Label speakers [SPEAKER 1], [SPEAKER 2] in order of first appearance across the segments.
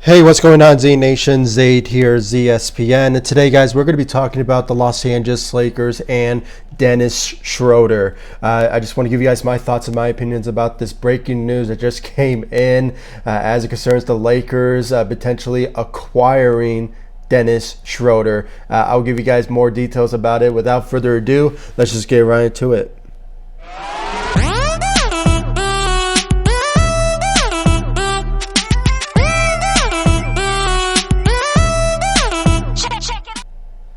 [SPEAKER 1] Hey, what's going on, Z Nation? Zaid here, ZSPN. And today, guys, we're going to be talking about the Los Angeles Lakers and Dennis Schroder. I just want to give you guys my thoughts and my opinions about this breaking news that just came in as it concerns the Lakers potentially acquiring Dennis Schroder. I'll give you guys more details about it. Without further ado, let's just get right into it.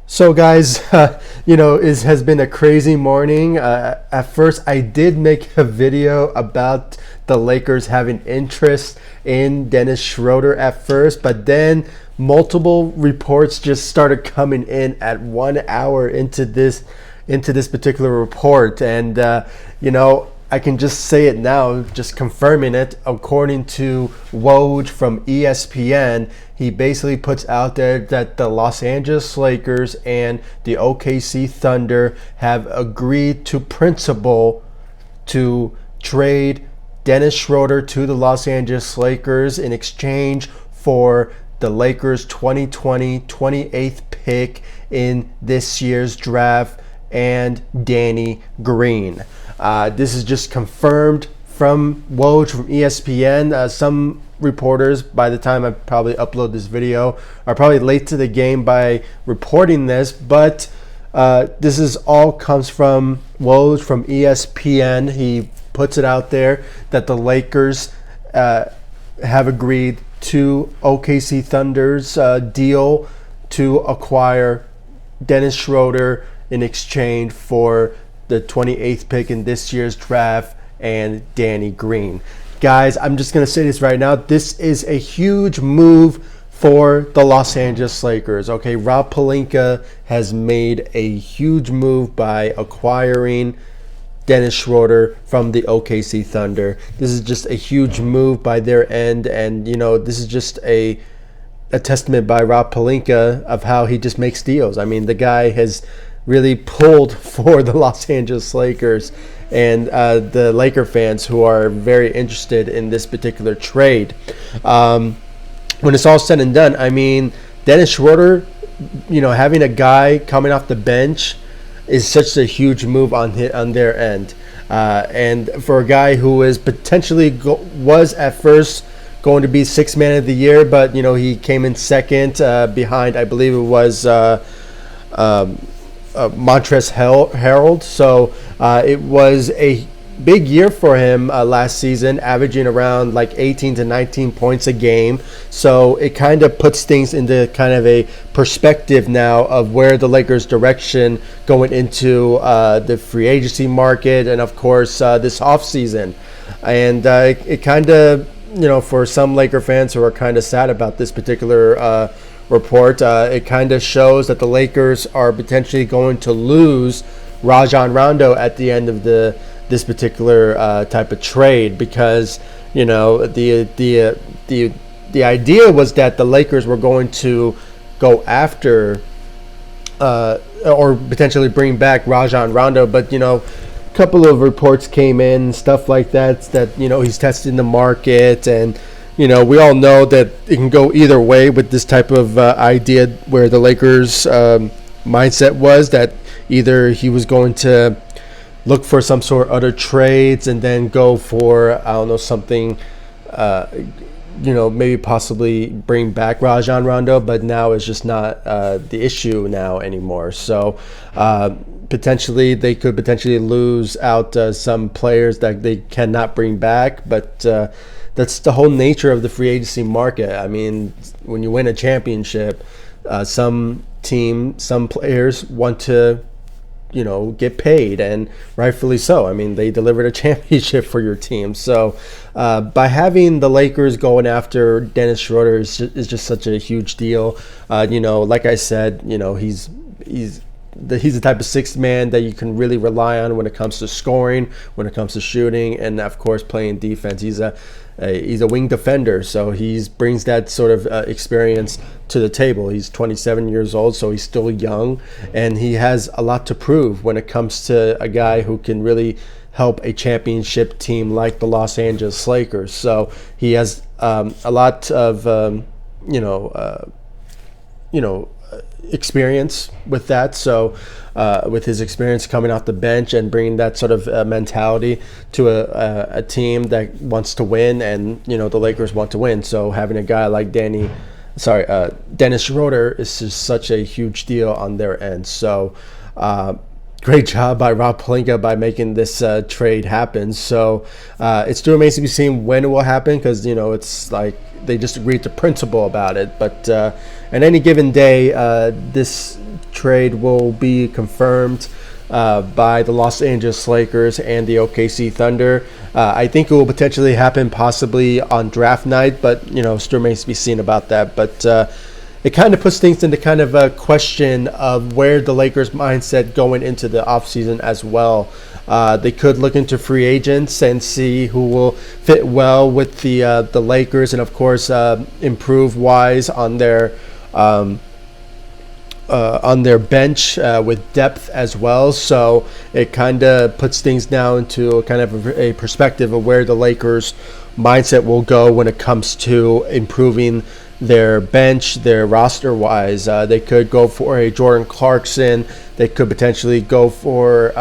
[SPEAKER 1] So guys, it has been a crazy morning. At first, I did make a video about the Lakers having interest in Dennis Schroder at first, but then multiple reports just started coming in at 1 hour into this particular report, and I can just say it now, just confirming it. According to Woj from ESPN, he basically puts out there that the Los Angeles Lakers and the OKC Thunder have agreed to principle to trade Dennis Schroder to the Los Angeles Lakers in exchange for the Lakers' 2020 28th pick in this year's draft and Danny Green. This is just confirmed from Woj from ESPN. Some reporters, by the time I probably upload this video, are probably late to the game by reporting this, but this is all comes from Woj from ESPN. He puts it out there that the Lakers have agreed to OKC Thunder's deal to acquire Dennis Schroder in exchange for the 28th pick in this year's draft and Danny Green. Guys, I'm just going to say this right now. This is a huge move for the Los Angeles Lakers. Okay, Rob Pelinka has made a huge move by acquiring Dennis Schroder from the OKC Thunder. This is just a huge move by their end, and this is just a testament by Rob Pelinka of how he just makes deals. I mean, the guy has really pulled for the Los Angeles Lakers and the Laker fans who are very interested in this particular trade. When it's all said and done, I mean, Dennis Schroder, having a guy coming off the bench is such a huge move on their end. And for a guy who is potentially was at first going to be sixth man of the year, but he came in second behind, I believe it was Montrezl Harrell. So it was a big year for him last season, averaging around like 18 to 19 points a game. So it kind of puts things into kind of a perspective now of where the Lakers' direction going into the free agency market and, of course, this offseason. And it kind of, for some Laker fans who are kind of sad about this particular report, it kind of shows that the Lakers are potentially going to lose Rajon Rondo at the end of this particular type of trade, because the idea was that the Lakers were going to go after or potentially bring back Rajon Rondo, but a couple of reports came in, stuff like that he's testing the market, and we all know that it can go either way with this type of idea, where the Lakers' mindset was that either he was going to look for some sort of other trades and then go for, I don't know, something, maybe possibly bring back Rajon Rondo, but now it's just not the issue now anymore. So they could potentially lose out some players that they cannot bring back, but that's the whole nature of the free agency market. I mean, when you win a championship, some players want to, get paid, and rightfully so. I mean, they delivered a championship for your team. So by having the Lakers going after Dennis Schroder is just such a huge deal. Like I said, he's the type of sixth man that you can really rely on when it comes to scoring, when it comes to shooting, and of course playing defense. He's a wing defender, so he brings that sort of experience to the table. He's 27 years old, so he's still young, and he has a lot to prove when it comes to a guy who can really help a championship team like the Los Angeles Lakers. So he has a lot of you know, you know, experience with that. So with his experience coming off the bench and bringing that sort of mentality to a team that wants to win, and you know the Lakers want to win. So having a guy like Dennis Schroder is just such a huge deal on their end. So great job by Rob Pelinka by making this trade happen. So it still remains to be seen when it will happen, because you know it's like they just agreed to principle about it. But on any given day, this trade will be confirmed by the Los Angeles Lakers and the OKC Thunder. I think it will potentially happen possibly on draft night, but you know still remains to be seen about that. But it kind of puts things into kind of a question of where the Lakers' mindset going into the offseason as well. They could look into free agents and see who will fit well with the Lakers, and of course improve wise on their bench with depth as well. So it kind of puts things now into kind of a perspective of where the Lakers' mindset will go when it comes to improving their bench, their roster wise. They could go for a Jordan Clarkson. They could potentially go for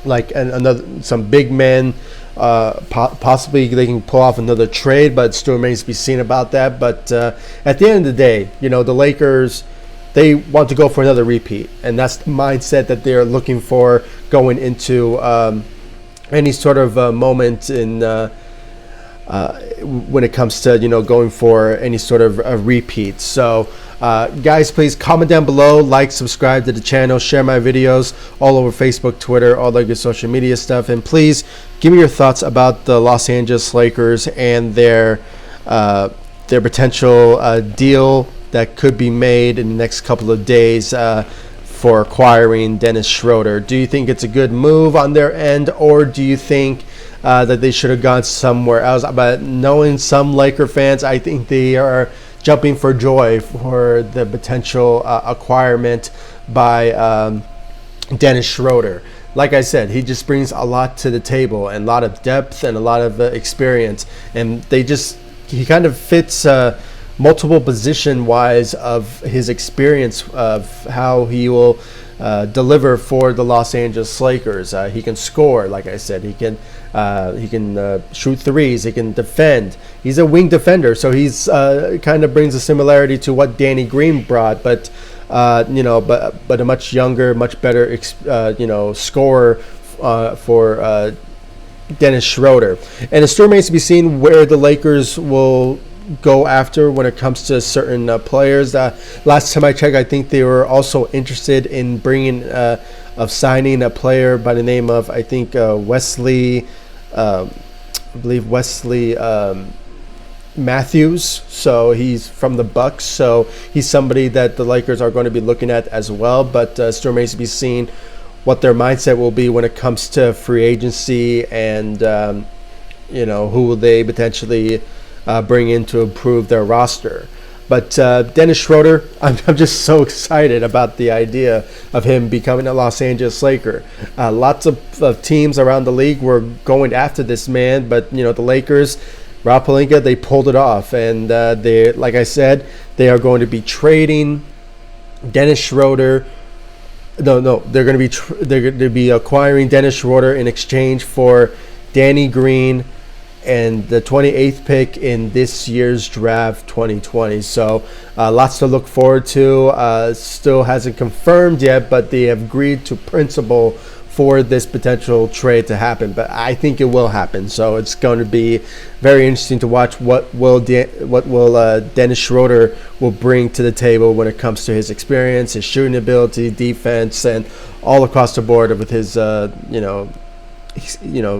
[SPEAKER 1] some big men. Possibly they can pull off another trade, but it still remains to be seen about that. But at the end of the day, you know, the Lakers, they want to go for another repeat, and that's the mindset that they're looking for going into any sort of moment in when it comes to, you know, going for any sort of a repeat. So guys, please comment down below, like, subscribe to the channel, share my videos all over Facebook, Twitter, all the good social media stuff, and please give me your thoughts about the Los Angeles Lakers and their potential deal that could be made in the next couple of days for acquiring Dennis Schroder. Do you think it's a good move on their end, or do you think that they should have gone somewhere else? But knowing some Laker fans, I think they are jumping for joy for the potential acquirement by Dennis Schroder. Like I said, he just brings a lot to the table, and a lot of depth and a lot of experience, and he kind of fits multiple position wise of his experience of how he will deliver for the Los Angeles Lakers. He can score, like I said. He can shoot threes. He can defend. He's a wing defender, so he's kind of brings a similarity to what Danny Green brought, but but a much younger, much better scorer for Dennis Schroder. And it still remains to be seen where the Lakers will go after when it comes to certain players. Last time I checked, I think they were also interested in signing a player by the name of, I think, Wesley Matthews. So he's from the Bucks, so he's somebody that the Lakers are going to be looking at as well. But still remains to be seen what their mindset will be when it comes to free agency, and who will they potentially bring in to improve their roster. But Dennis Schroder, I'm just so excited about the idea of him becoming a Los Angeles Laker. Lots of teams around the league were going after this man, but the Lakers, Rob Pelinka, they pulled it off, and they, like I said, they are going to be trading Dennis Schroder. No, they're going to be acquiring Dennis Schroder in exchange for Danny Green and the 28th pick in this year's draft 2020. So lots to look forward to. Still hasn't confirmed yet, but they have agreed to principle for this potential trade to happen. But I think it will happen. So it's going to be very interesting to watch what will Dennis Schroder will bring to the table when it comes to his experience, his shooting ability, defense, and all across the board with his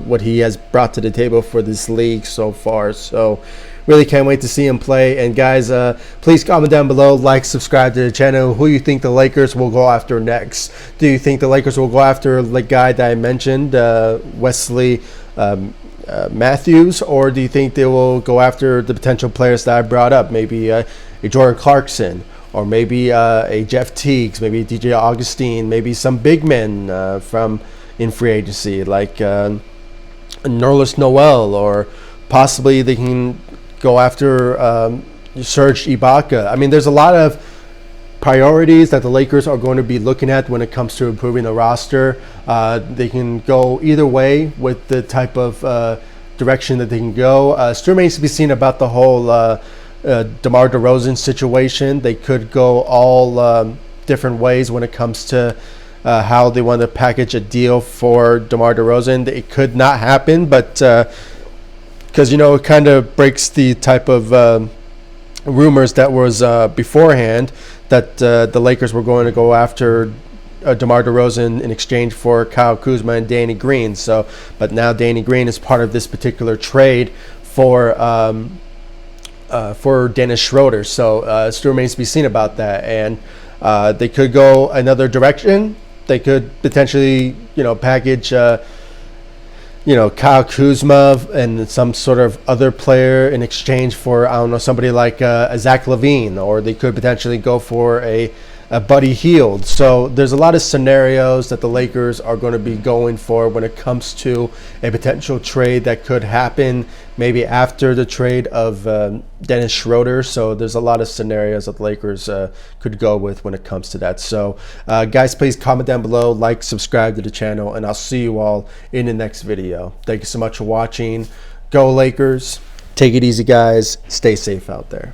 [SPEAKER 1] what he has brought to the table for this league so far. So really can't wait to see him play. And guys, please comment down below, like, subscribe to the channel, who you think the Lakers will go after next. Do you think the Lakers will go after the guy that I mentioned, Wesley Matthews, or do you think they will go after the potential players that I brought up, maybe a Jordan Clarkson, or maybe a Jeff Teagues, maybe a DJ Augustine, maybe some big men from in free agency like Nerlens Noel, or possibly they can go after Serge Ibaka. I mean, there's a lot of priorities that the Lakers are going to be looking at when it comes to improving the roster. They can go either way with the type of direction that they can go. Still remains to be seen about the whole DeMar DeRozan situation. They could go all different ways when it comes to how they want to package a deal for DeMar DeRozan. It could not happen, but because, you know, it kind of breaks the type of rumors that was beforehand that the Lakers were going to go after DeMar DeRozan in exchange for Kyle Kuzma and Danny Green. So, but now Danny Green is part of this particular trade for Dennis Schroder. So it still remains to be seen about that. And they could go another direction. They could potentially, you know, package, you know, Kyle Kuzma and some sort of other player in exchange for, I don't know, somebody like Zach LaVine, or they could potentially go for a Buddy Hield. So there's a lot of scenarios that the Lakers are going to be going for when it comes to a potential trade that could happen maybe after the trade of Dennis Schroder. So there's a lot of scenarios that the Lakers could go with when it comes to that. So guys, please comment down below, like, subscribe to the channel, and I'll see you all in the next video. Thank you so much for watching. Go Lakers. Take it easy, guys. Stay safe out there.